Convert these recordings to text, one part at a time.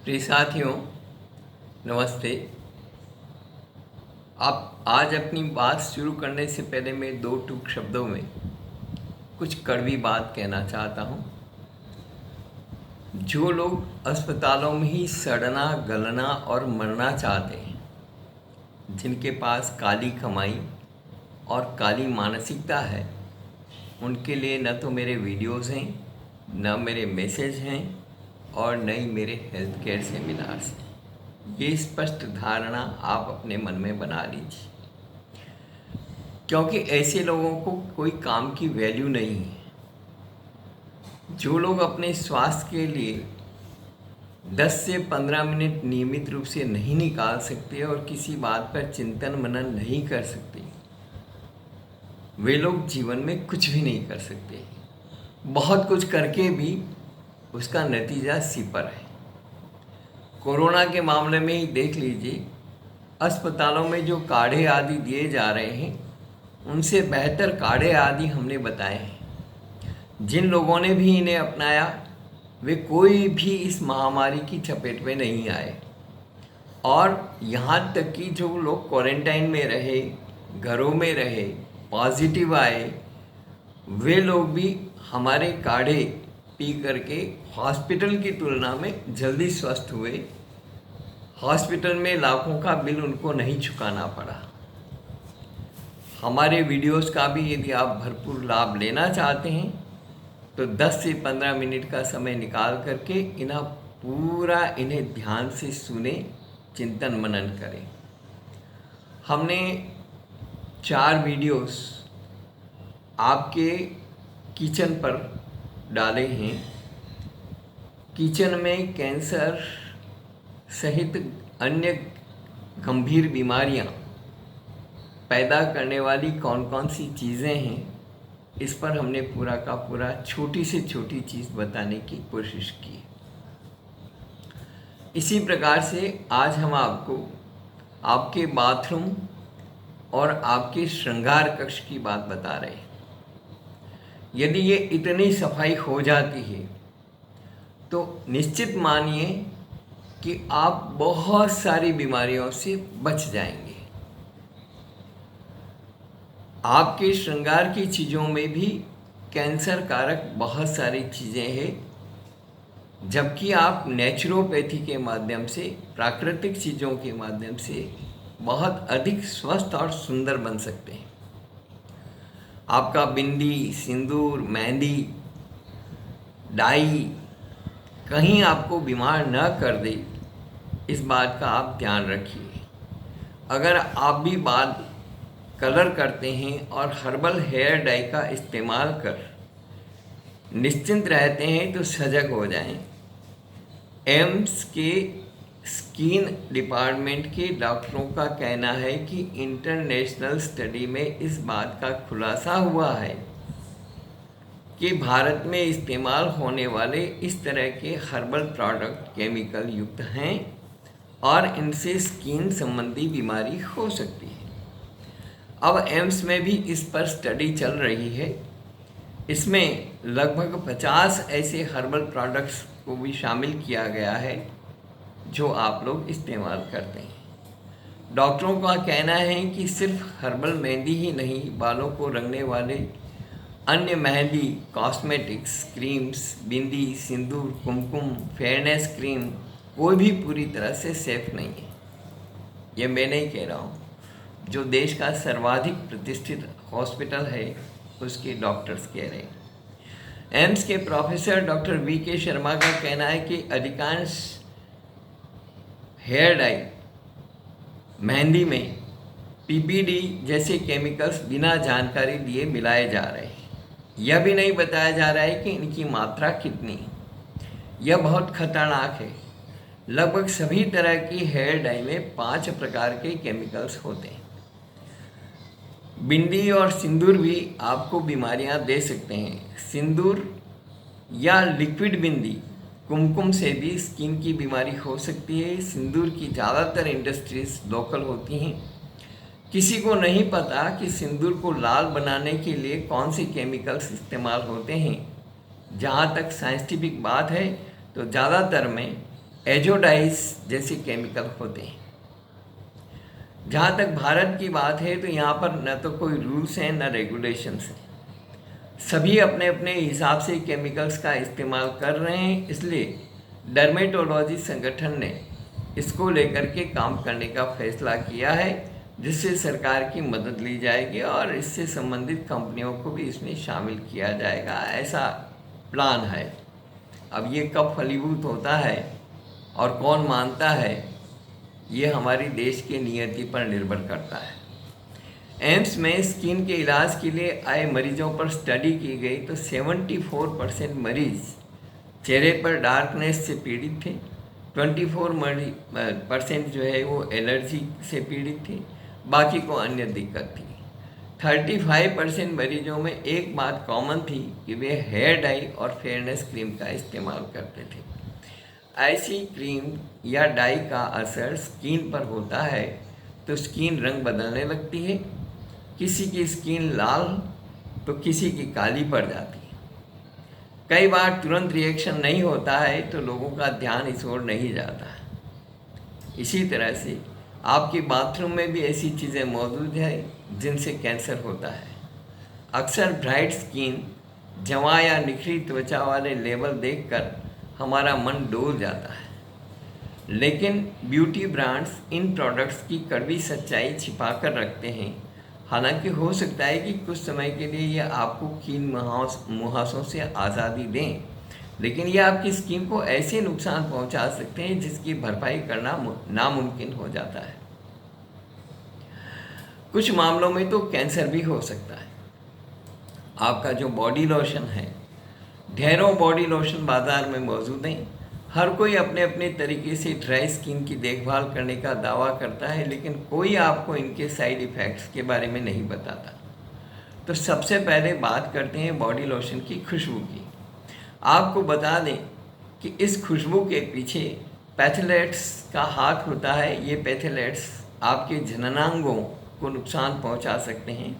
प्रिय साथियों, नमस्ते। आप आज अपनी बात शुरू करने से पहले मैं दो टूक शब्दों में कुछ कड़वी बात कहना चाहता हूँ। जो लोग अस्पतालों में ही सड़ना, गलना और मरना चाहते हैं, जिनके पास काली कमाई और काली मानसिकता है, उनके लिए न तो मेरे वीडियोस हैं, न मेरे मैसेज हैं और न ही मेरे हेल्थ केयर सेमिनार्स हैं। ये स्पष्ट धारणा आप अपने मन में बना लीजिए, क्योंकि ऐसे लोगों को कोई काम की वैल्यू नहीं है। जो लोग अपने स्वास्थ्य के लिए 10 से 15 मिनट नियमित रूप से नहीं निकाल सकते और किसी बात पर चिंतन मनन नहीं कर सकते, वे लोग जीवन में कुछ भी नहीं कर सकते। बहुत कुछ करके भी उसका नतीजा सिपर है। कोरोना के मामले में ही देख लीजिए, अस्पतालों में जो काढ़े आदि दिए जा रहे हैं, उनसे बेहतर काढ़े आदि हमने बताए हैं। जिन लोगों ने भी इन्हें अपनाया, वे कोई भी इस महामारी की चपेट में नहीं आए। और यहाँ तक कि जो लोग क्वारंटाइन में रहे, घरों में रहे, पॉजिटिव आए, वे लोग भी हमारे काढ़े पी करके हॉस्पिटल की तुलना में जल्दी स्वस्थ हुए। हॉस्पिटल में लाखों का बिल उनको नहीं चुकाना पड़ा। हमारे वीडियोस का भी यदि आप भरपूर लाभ लेना चाहते हैं तो 10 से 15 मिनट का समय निकाल करके इन्हें ध्यान से सुने, चिंतन मनन करें। हमने 4 वीडियोस आपके किचन पर डाले हैं। किचन में कैंसर सहित अन्य गंभीर बीमारियां पैदा करने वाली कौन कौन सी चीज़ें हैं, इस पर हमने पूरा का पूरा छोटी से छोटी चीज़ बताने की कोशिश की। इसी प्रकार से आज हम आपको आपके बाथरूम और आपके श्रृंगार कक्ष की बात बता रहे हैं। यदि ये इतनी सफाई हो जाती है तो निश्चित मानिए कि आप बहुत सारी बीमारियों से बच जाएंगे। आपके श्रृंगार की चीज़ों में भी कैंसर कारक बहुत सारी चीज़ें हैं, जबकि आप नेचुरोपैथी के माध्यम से, प्राकृतिक चीज़ों के माध्यम से बहुत अधिक स्वस्थ और सुंदर बन सकते हैं। आपका बिंदी, सिंदूर, मेहंदी, डाई कहीं आपको बीमार न कर दे, इस बात का आप ध्यान रखिए। अगर आप भी बाल कलर करते हैं और हर्बल हेयर डाई का इस्तेमाल कर निश्चिंत रहते हैं तो सजग हो जाएं। एम्स के स्किन डिपार्टमेंट के डॉक्टरों का कहना है कि इंटरनेशनल स्टडी में इस बात का खुलासा हुआ है कि भारत में इस्तेमाल होने वाले इस तरह के हर्बल प्रोडक्ट केमिकल युक्त हैं और इनसे स्किन संबंधी बीमारी हो सकती है। अब एम्स में भी इस पर स्टडी चल रही है। इसमें लगभग 50 ऐसे हर्बल प्रोडक्ट्स को भी शामिल किया गया है जो आप लोग इस्तेमाल करते हैं। डॉक्टरों का कहना है कि सिर्फ हर्बल मेहंदी ही नहीं, बालों को रंगने वाले अन्य मेहंदी, कॉस्मेटिक्स, क्रीम्स, बिंदी, सिंदूर, कुमकुम, फेयरनेस क्रीम कोई भी पूरी तरह से सेफ नहीं है। ये मैं नहीं कह रहा हूँ, जो देश का सर्वाधिक प्रतिष्ठित हॉस्पिटल है उसके डॉक्टर्स कह रहे हैं। एम्स के प्रोफेसर डॉक्टर वी.के. शर्मा का कहना है कि अधिकांश हेयर डाई, मेहंदी में पीपीडी जैसे केमिकल्स बिना जानकारी दिए मिलाए जा रहे हैं। यह भी नहीं बताया जा रहा है कि इनकी मात्रा कितनी है। यह बहुत खतरनाक है। लगभग सभी तरह की हेयर डाई में 5 प्रकार के केमिकल्स होते हैं। बिंदी और सिंदूर भी आपको बीमारियां दे सकते हैं। सिंदूर या लिक्विड बिंदी, कुमकुम से भी स्किन की बीमारी हो सकती है। सिंदूर की ज़्यादातर इंडस्ट्रीज लोकल होती हैं। किसी को नहीं पता कि सिंदूर को लाल बनाने के लिए कौन से केमिकल्स इस्तेमाल होते हैं। जहाँ तक साइंटिफिक बात है तो ज़्यादातर में एजोडाइज जैसे केमिकल होते हैं। जहाँ तक भारत की बात है तो यहाँ पर न तो कोई रूल्स हैं न रेगुलेशंस हैं, सभी अपने अपने हिसाब से केमिकल्स का इस्तेमाल कर रहे हैं। इसलिए डर्मेटोलॉजी संगठन ने इसको लेकर के काम करने का फैसला किया है, जिससे सरकार की मदद ली जाएगी और इससे संबंधित कंपनियों को भी इसमें शामिल किया जाएगा, ऐसा प्लान है। अब ये कब फलीभूत होता है और कौन मानता है, ये हमारी देश के नियति पर निर्भर करता है। एम्स में स्किन के इलाज के लिए आए मरीजों पर स्टडी की गई तो 74% मरीज चेहरे पर डार्कनेस से पीड़ित थे, 24% जो है वो एलर्जी से पीड़ित थे, बाकी को अन्य दिक्कत थी। 35% मरीजों में एक बात कॉमन थी कि वे हेयर डाई और फेयरनेस क्रीम का इस्तेमाल करते थे। ऐसी क्रीम या डाई का असर स्किन पर होता है तो स्किन रंग बदलने लगती है, किसी की स्किन लाल तो किसी की काली पड़ जाती है। कई बार तुरंत रिएक्शन नहीं होता है तो लोगों का ध्यान इस ओर नहीं जाता है। इसी तरह से आपके बाथरूम में भी ऐसी चीज़ें मौजूद हैं जिनसे कैंसर होता है। अक्सर ब्राइट स्किन, जवां या निखरी त्वचा वाले लेबल देखकर हमारा मन डोल जाता है, लेकिन ब्यूटी ब्रांड्स इन प्रोडक्ट्स की कड़वी सच्चाई छिपा कर रखते हैं। हालांकि हो सकता है कि कुछ समय के लिए ये आपको कील मुहासों से आज़ादी दें, लेकिन ये आपकी स्किन को ऐसे नुकसान पहुंचा सकते हैं जिसकी भरपाई करना नामुमकिन हो जाता है। कुछ मामलों में तो कैंसर भी हो सकता है। आपका जो बॉडी लोशन है, ढेरों बॉडी लोशन बाज़ार में मौजूद हैं। हर कोई अपने अपने तरीके से ड्राई स्किन की देखभाल करने का दावा करता है, लेकिन कोई आपको इनके साइड इफ़ेक्ट्स के बारे में नहीं बताता। तो सबसे पहले बात करते हैं बॉडी लोशन की खुशबू की। आपको बता दें कि इस खुशबू के पीछे पैथेलेट्स का हाथ होता है। ये पैथेलेट्स आपके जननांगों को नुकसान पहुंचा सकते हैं।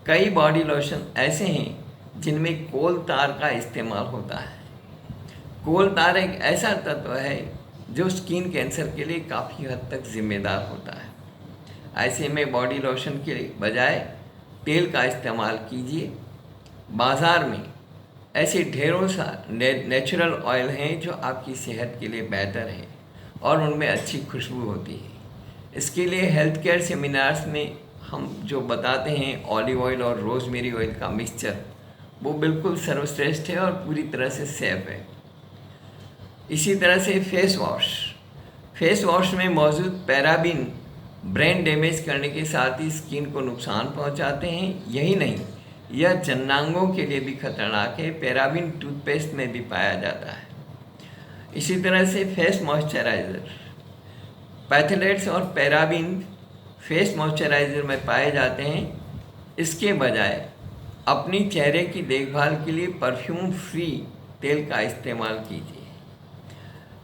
कई बॉडी लोशन ऐसे हैं जिनमें कोल तार का इस्तेमाल होता है। कोल तार एक ऐसा तत्व है जो स्किन कैंसर के लिए काफ़ी हद तक जिम्मेदार होता है। ऐसे में बॉडी लोशन के बजाय तेल का इस्तेमाल कीजिए। बाज़ार में ऐसे ढेरों सा नेचुरल ऑयल हैं जो आपकी सेहत के लिए बेहतर है और उनमें अच्छी खुशबू होती है। इसके लिए हेल्थ केयर सेमिनार्स में हम जो बताते हैं ऑलिव ऑयल और रोजमेरी ऑयल का मिक्सचर, वो बिल्कुल सर्वश्रेष्ठ है और पूरी तरह से सेफ है। इसी तरह से फेस वॉश में मौजूद पैराबिन ब्रेन डैमेज करने के साथ ही स्किन को नुकसान पहुंचाते हैं। यही नहीं, यह जननांगों के लिए भी खतरनाक है। पैराबिन टूथपेस्ट में भी पाया जाता है। इसी तरह से फेस मॉइस्चराइज़र, पैथेलेट्स और पैराबिन फेस मॉइस्चराइज़र में पाए जाते हैं। इसके बजाय अपनी चेहरे की देखभाल के लिए परफ्यूम फ्री तेल का इस्तेमाल कीजिए।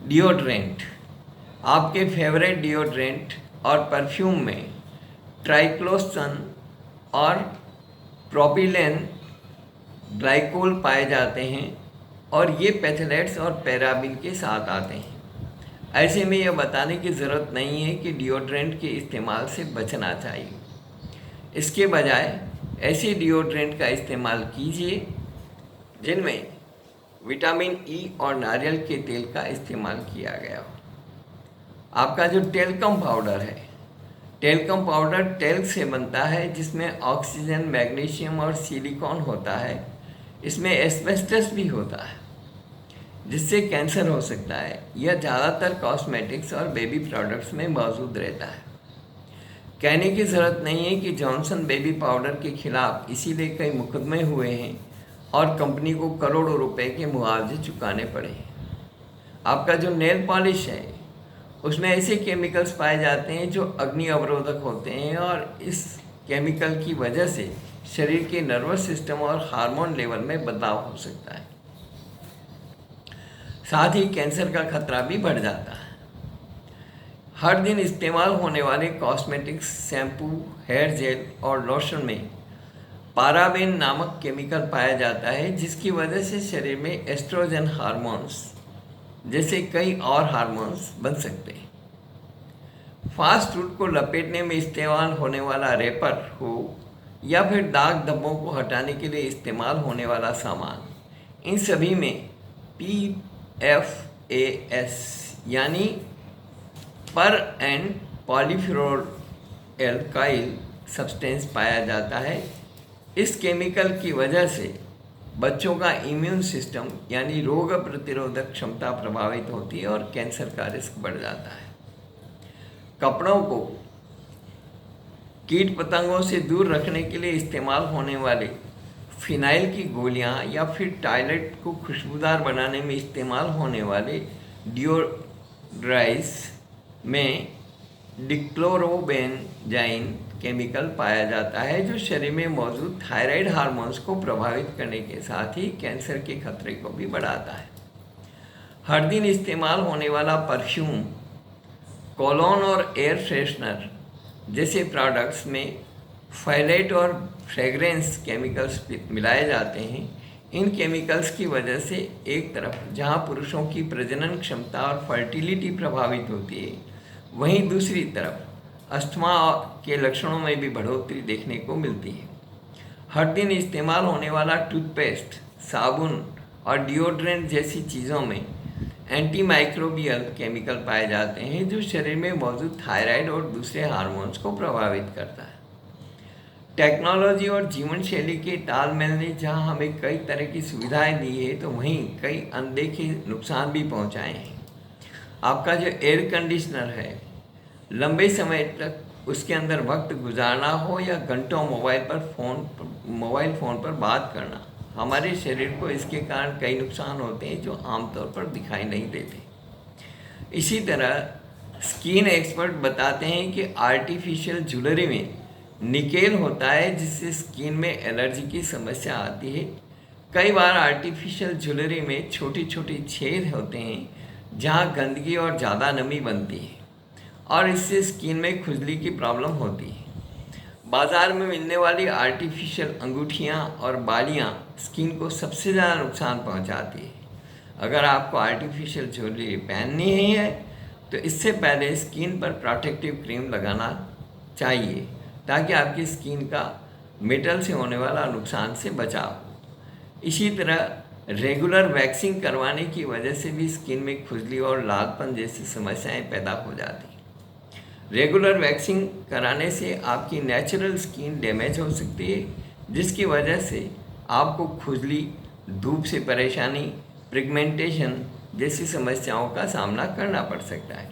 डिओड्रेंट, आपके फेवरेट डिओड्रेंट और परफ्यूम में ट्राइक्लोसन और प्रोपिलेन ग्लाइकोल पाए जाते हैं और ये पैथेलेट्स और पैराबिन के साथ आते हैं। ऐसे में यह बताने की ज़रूरत नहीं है कि डिओड्रेंट के इस्तेमाल से बचना चाहिए। इसके बजाय ऐसे डिओड्रेंट का इस्तेमाल कीजिए जिनमें विटामिन ई और नारियल के तेल का इस्तेमाल किया गया हो। आपका जो टेल्कम पाउडर है, टेल्कम पाउडर टेल्क से बनता है जिसमें ऑक्सीजन, मैग्नीशियम और सिलिकॉन होता है। इसमें एस्बेस्टस भी होता है जिससे कैंसर हो सकता है। यह ज़्यादातर कॉस्मेटिक्स और बेबी प्रोडक्ट्स में मौजूद रहता है। कहने की ज़रूरत नहीं है कि जॉनसन बेबी पाउडर के खिलाफ इसीलिए कई मुकदमे हुए हैं और कंपनी को करोड़ों रुपए के मुआवजे चुकाने पड़े। आपका जो नेल पॉलिश है उसमें ऐसे केमिकल्स पाए जाते हैं जो अग्नि अवरोधक होते हैं और इस केमिकल की वजह से शरीर के नर्वस सिस्टम और हार्मोन लेवल में बदलाव हो सकता है। साथ ही कैंसर का खतरा भी बढ़ जाता है। हर दिन इस्तेमाल होने वाले कॉस्मेटिक्स, शैम्पू, हेयर जेल और लोशन में पाराबेन नामक केमिकल पाया जाता है जिसकी वजह से शरीर में एस्ट्रोजन हार्मोन्स जैसे कई और हार्मोन्स बन सकते हैं। फास्ट फूड को लपेटने में इस्तेमाल होने वाला रैपर हो या फिर दाग धब्बों को हटाने के लिए इस्तेमाल होने वाला सामान, इन सभी में PFAS यानी पर एंड पॉलीफ्लोरोएल्काइल सब्सटेंस पाया जाता है। इस केमिकल की वजह से बच्चों का इम्यून सिस्टम यानी रोग प्रतिरोधक क्षमता प्रभावित होती है और कैंसर का रिस्क बढ़ जाता है। कपड़ों को कीट पतंगों से दूर रखने के लिए इस्तेमाल होने वाले फिनाइल की गोलियां या फिर टॉयलेट को खुशबूदार बनाने में इस्तेमाल होने वाले डिओड्राइज में डिक्लोरोबेंजाइन केमिकल पाया जाता है, जो शरीर में मौजूद थायराइड हार्मोन्स को प्रभावित करने के साथ ही कैंसर के खतरे को भी बढ़ाता है। हर दिन इस्तेमाल होने वाला परफ्यूम, कोलोन और एयर फ्रेशनर जैसे प्रोडक्ट्स में फैलेट और फ्रेगरेंस केमिकल्स मिलाए जाते हैं। इन केमिकल्स की वजह से एक तरफ जहां पुरुषों की प्रजनन क्षमता और फर्टिलिटी प्रभावित होती है, वहीं दूसरी तरफ अस्थमा के लक्षणों में भी बढ़ोतरी देखने को मिलती है। हर दिन इस्तेमाल होने वाला टूथपेस्ट, साबुन और डिओड्रेंट जैसी चीज़ों में एंटीमाइक्रोबियल केमिकल पाए जाते हैं, जो शरीर में मौजूद थायराइड और दूसरे हार्मोन्स को प्रभावित करता है। टेक्नोलॉजी और जीवन शैली के तालमेल ने जहां हमें कई तरह की सुविधाएं दी है, तो वहीं कई अनदेखे नुकसान भी पहुंचाए हैं। आपका जो एयर कंडीशनर है, लंबे समय तक उसके अंदर वक्त गुजारना हो या घंटों मोबाइल फ़ोन पर बात करना, हमारे शरीर को इसके कारण कई नुकसान होते हैं जो आमतौर पर दिखाई नहीं देते। इसी तरह स्किन एक्सपर्ट बताते हैं कि आर्टिफिशियल ज्वेलरी में निकेल होता है, जिससे स्किन में एलर्जी की समस्या आती है। कई बार आर्टिफिशियल ज्वेलरी में छोटी छोटी छेद होते हैं जहां गंदगी और ज़्यादा नमी बनती है और इससे स्किन में खुजली की प्रॉब्लम होती है। बाज़ार में मिलने वाली आर्टिफिशियल अंगूठियाँ और बालियाँ स्किन को सबसे ज़्यादा नुकसान पहुँचाती है। अगर आपको आर्टिफिशियल ज्वेलरी पहननी ही है तो इससे पहले स्किन पर प्रोटेक्टिव क्रीम लगाना चाहिए, ताकि आपकी स्किन का मेटल से होने वाला नुकसान से बचाव हो। इसी तरह रेगुलर वैक्सिंग करवाने की वजह से भी स्किन में खुजली और लालपन जैसी समस्याएं पैदा हो जाती हैं। रेगुलर वैक्सिंग कराने से आपकी नेचुरल स्किन डैमेज हो सकती है, जिसकी वजह से आपको खुजली, धूप से परेशानी, पिगमेंटेशन जैसी समस्याओं का सामना करना पड़ सकता है।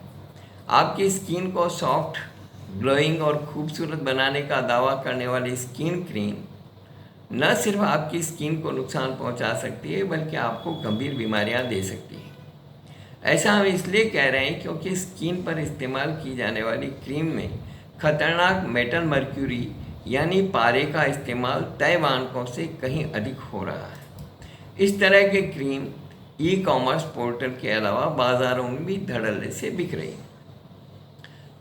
आपकी स्किन को सॉफ्ट, ग्लोइंग और खूबसूरत बनाने का दावा करने वाली स्किन क्रीम न सिर्फ आपकी स्किन को नुकसान पहुंचा सकती है, बल्कि आपको गंभीर बीमारियां दे सकती है। ऐसा हम इसलिए कह रहे हैं क्योंकि स्किन पर इस्तेमाल की जाने वाली क्रीम में खतरनाक मेटल मर्क्यूरी यानी पारे का इस्तेमाल तय मानकों से कहीं अधिक हो रहा है। इस तरह के क्रीम ई-कॉमर्स पोर्टल के अलावा बाज़ारों में भी धड़ल्ले से बिक रही है।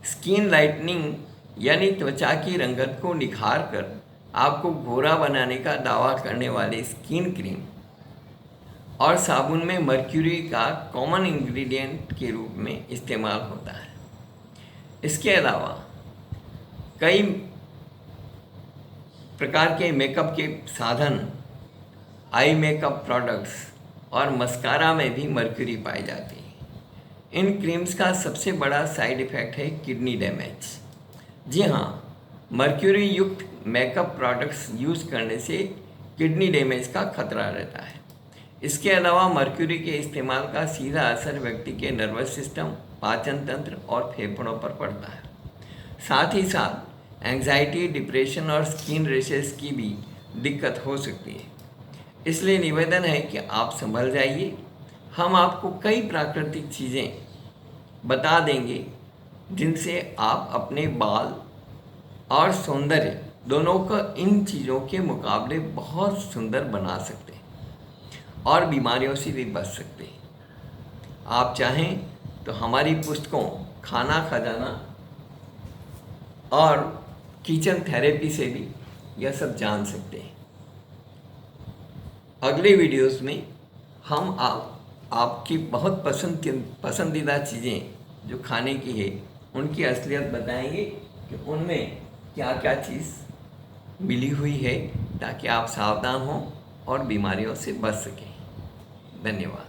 स्किन लाइटनिंग यानी त्वचा की रंगत को निखार कर आपको गोरा बनाने का दावा करने वाली स्किन क्रीम और साबुन में मर्क्यूरी का कॉमन इंग्रेडिएंट के रूप में इस्तेमाल होता है। इसके अलावा कई प्रकार के मेकअप के साधन, आई मेकअप प्रोडक्ट्स और मस्कारा में भी मर्क्यूरी पाई जाती है। इन क्रीम्स का सबसे बड़ा साइड इफ़ेक्ट है किडनी डैमेज। जी हाँ, मर्क्यूरी युक्त मेकअप प्रोडक्ट्स यूज़ करने से किडनी डैमेज का खतरा रहता है। इसके अलावा मर्क्यूरी के इस्तेमाल का सीधा असर व्यक्ति के नर्वस सिस्टम, पाचन तंत्र और फेफड़ों पर पड़ता है। साथ ही साथ एंजाइटी, डिप्रेशन और स्किन रैशेस की भी दिक्कत हो सकती है। इसलिए निवेदन है कि आप संभल जाइए। हम आपको कई प्राकृतिक चीज़ें बता देंगे जिनसे आप अपने बाल और सौंदर्य दोनों को इन चीज़ों के मुकाबले बहुत सुंदर बना सकते हैं और बीमारियों से भी बच सकते हैं। आप चाहें तो हमारी पुस्तकों खाना खजाना और किचन थेरेपी से भी यह सब जान सकते हैं। अगले वीडियोस में हम आपकी बहुत पसंदीदा चीज़ें जो खाने की है उनकी असलियत बताएंगे कि उनमें क्या क्या चीज़ मिली हुई है, ताकि आप सावधान हों और बीमारियों से बच सकें। धन्यवाद।